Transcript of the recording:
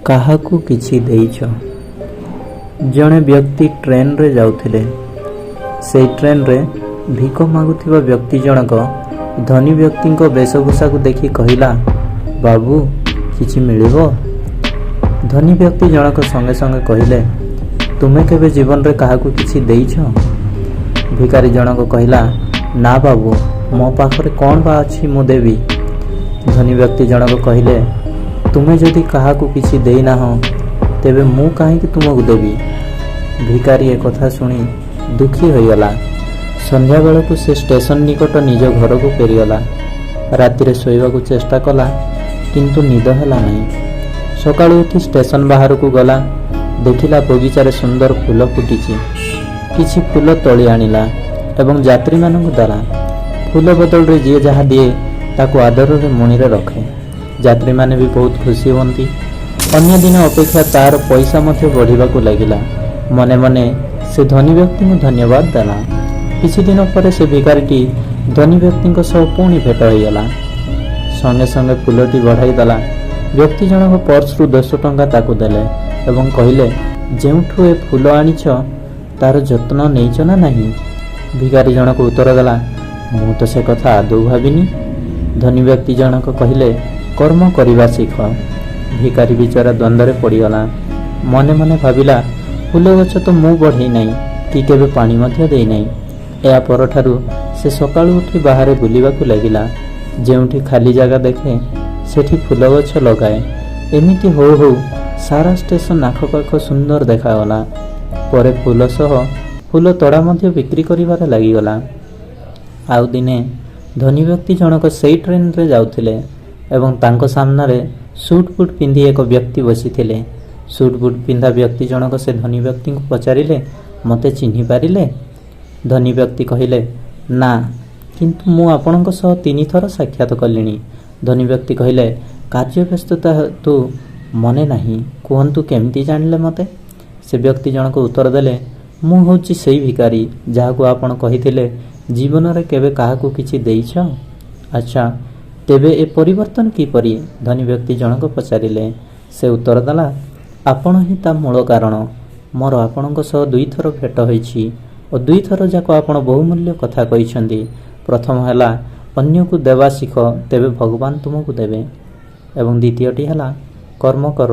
କାହାକୁ କିଛି ଦେଇଛ। ଜଣେ ବ୍ୟକ୍ତି ଟ୍ରେନରେ ଯାଉଥିଲେ। ସେହି ଟ୍ରେନରେ ଭିକ ମାଗୁଥିବା ବ୍ୟକ୍ତି ଜଣକ ଧନୀ ବ୍ୟକ୍ତିଙ୍କ ବେଶଭୂଷାକୁ ଦେଖି କହିଲା, ବାବୁ କିଛି ମିଳିବ? ଧନୀ ବ୍ୟକ୍ତି ଜଣକ ସଙ୍ଗେ ସଙ୍ଗେ କହିଲେ, ତୁମେ କେବେ ଜୀବନରେ କାହାକୁ କିଛି ଦେଇଛ? ଭିକାରୀ ଜଣକ କହିଲା, ନା ବାବୁ, ମୋ ପାଖରେ କ'ଣ ବା ଅଛି ମୁଁ ଦେବି? ଧନୀ ବ୍ୟକ୍ତି ଜଣକ କହିଲେ, ତୁମେ ଯଦି କାହାକୁ କିଛି ଦେଇନାହଁ ତେବେ ମୁଁ କାହିଁକି ତୁମକୁ ଦେବି? ଭିକାରୀ ଏକଥା ଶୁଣି ଦୁଃଖୀ ହୋଇଗଲା। ସନ୍ଧ୍ୟାବେଳକୁ ସେ ଷ୍ଟେସନ ନିକଟ ନିଜ ଘରକୁ ଫେରିଗଲା। ରାତିରେ ଶୋଇବାକୁ ଚେଷ୍ଟା କଲା, କିନ୍ତୁ ନିଦ ହେଲା ନାହିଁ। ସକାଳୁ ଉଠି ଷ୍ଟେସନ ବାହାରକୁ ଗଲା। ଦେଖିଲା ବଗିଚାରେ ସୁନ୍ଦର ଫୁଲ ଫୁଟିଛି। କିଛି ଫୁଲ ତୋଳି ଆଣିଲା ଏବଂ ଯାତ୍ରୀମାନଙ୍କୁ ଦେଲା। ଫୁଲ ବଦଳରେ ଯିଏ ଯାହା ଦିଏ ତାକୁ ଆଦରରେ ମଣିରେ ରଖେ। ଯାତ୍ରୀମାନେ ବି ବହୁତ ଖୁସି ହୁଅନ୍ତି। ଅନ୍ୟ ଦିନ ଅପେକ୍ଷା ତାର ପଇସା ମଧ୍ୟ ବଢ଼ିବାକୁ ଲାଗିଲା। ମନେ ମନେ ସେ ଧନୀ ବ୍ୟକ୍ତିଙ୍କୁ ଧନ୍ୟବାଦ ଦେଲା। କିଛି ଦିନ ପରେ ସେ ଭିକାରୀଟି ଧନୀ ବ୍ୟକ୍ତିଙ୍କ ସହ ପୁଣି ଭେଟ ହୋଇଗଲା। ସଙ୍ଗେ ସଙ୍ଗେ ଫୁଲଟି ବଢ଼ାଇ ଦେଲା। ବ୍ୟକ୍ତି ଜଣକ ପର୍ସରୁ 10 ଟଙ୍କା ତାକୁ ଦେଲେ ଏବଂ କହିଲେ, ଯେଉଁଠୁ ଏ ଫୁଲ ଆଣିଛ ତାର ଯତ୍ନ ନେଇଛ ନା ନାହିଁ? ଭିକାରୀ ଜଣକ ଉତ୍ତର ଦେଲା, ମୁଁ ତ ସେ କଥା ଆଦୌ ଭାବିନି। ଧନୀ ବ୍ୟକ୍ତି ଜଣକ କହିଲେ, କର୍ମ କରିବା ଶିଖ। ଭିକାରୀ ବିଚରା ଦ୍ୱନ୍ଦ୍ୱରେ ପଡ଼ିଗଲା। ମନେ ମନେ ଭାବିଲା, ଫୁଲ ଗଛ ତ ମୁଁ ବଢ଼େଇ ନାହିଁ କି କେବେ ପାଣି ମଧ୍ୟ ଦେଇନାହିଁ। ଏହା ପରଠାରୁ ସେ ସକାଳୁ ଉଠି ବାହାରେ ବୁଲିବାକୁ ଲାଗିଲା। ଯେଉଁଠି ଖାଲି ଜାଗା ଦେଖେ ସେଠି ଫୁଲ ଗଛ ଲଗାଏ। ଏମିତି ହଉ ହଉ ସାରା ଷ୍ଟେସନ ଆଖପାଖ ସୁନ୍ଦର ଦେଖାଗଲା। ପରେ ଫୁଲ ସହ ଫୁଲ ତଡ଼ା ମଧ୍ୟ ବିକ୍ରି କରିବାରେ ଲାଗିଗଲା। ଆଉ ଦିନେ ଧନୀ ବ୍ୟକ୍ତି ଜଣକ ସେଇ ଟ୍ରେନରେ ଯାଉଥିଲେ ଏବଂ ତାଙ୍କ ସାମ୍ନାରେ ସୁଟ୍ ବୁଟ୍ ପିନ୍ଧି ଏକ ବ୍ୟକ୍ତି ବସିଥିଲେ। ସୁଟ୍ ବୁଟ୍ ପିନ୍ଧା ବ୍ୟକ୍ତି ଜଣକ ସେ ଧନୀ ବ୍ୟକ୍ତିଙ୍କୁ ପଚାରିଲେ, ମୋତେ ଚିହ୍ନି ପାରିଲେ? ଧନୀ ବ୍ୟକ୍ତି କହିଲେ, ନା, କିନ୍ତୁ ମୁଁ ଆପଣଙ୍କ ସହ 3 ଥର ସାକ୍ଷାତ କଲିଣି। ଧନୀ ବ୍ୟକ୍ତି କହିଲେ, କାର୍ଯ୍ୟ ବ୍ୟସ୍ତତା ହେତୁ ମନେ ନାହିଁ। କୁହନ୍ତୁ କେମିତି ଜାଣିଲେ ମୋତେ? ସେ ବ୍ୟକ୍ତି ଜଣକ ଉତ୍ତର ଦେଲେ, ମୁଁ ହେଉଛି ସେଇ ଭିକାରୀ ଯାହାକୁ ଆପଣ କହିଥିଲେ ଜୀବନରେ କେବେ କାହାକୁ କିଛି ଦେଇଛ? ଆଚ୍ଛା, ତେବେ ଏ ପରିବର୍ତ୍ତନ କିପରି? ଧନୀ ବ୍ୟକ୍ତି ଜଣକ ପଚାରିଲେ। ସେ ଉତ୍ତର ଦେଲା, ଆପଣ ହିଁ ତା ମୂଳ କାରଣ। ମୋର ଆପଣଙ୍କ ସହ 2 ଥର ଭେଟ ହୋଇଛି ଓ 2 ଥର ଯାକ ଆପଣ ବହୁମୂଲ୍ୟ କଥା କହିଛନ୍ତି। ପ୍ରଥମ ହେଲା, ଅନ୍ୟକୁ ଦେବା ଶିଖ, ତେବେ ଭଗବାନ ତୁମକୁ ଦେବେ। ଏବଂ ଦ୍ୱିତୀୟଟି ହେଲା, କର୍ମ କର,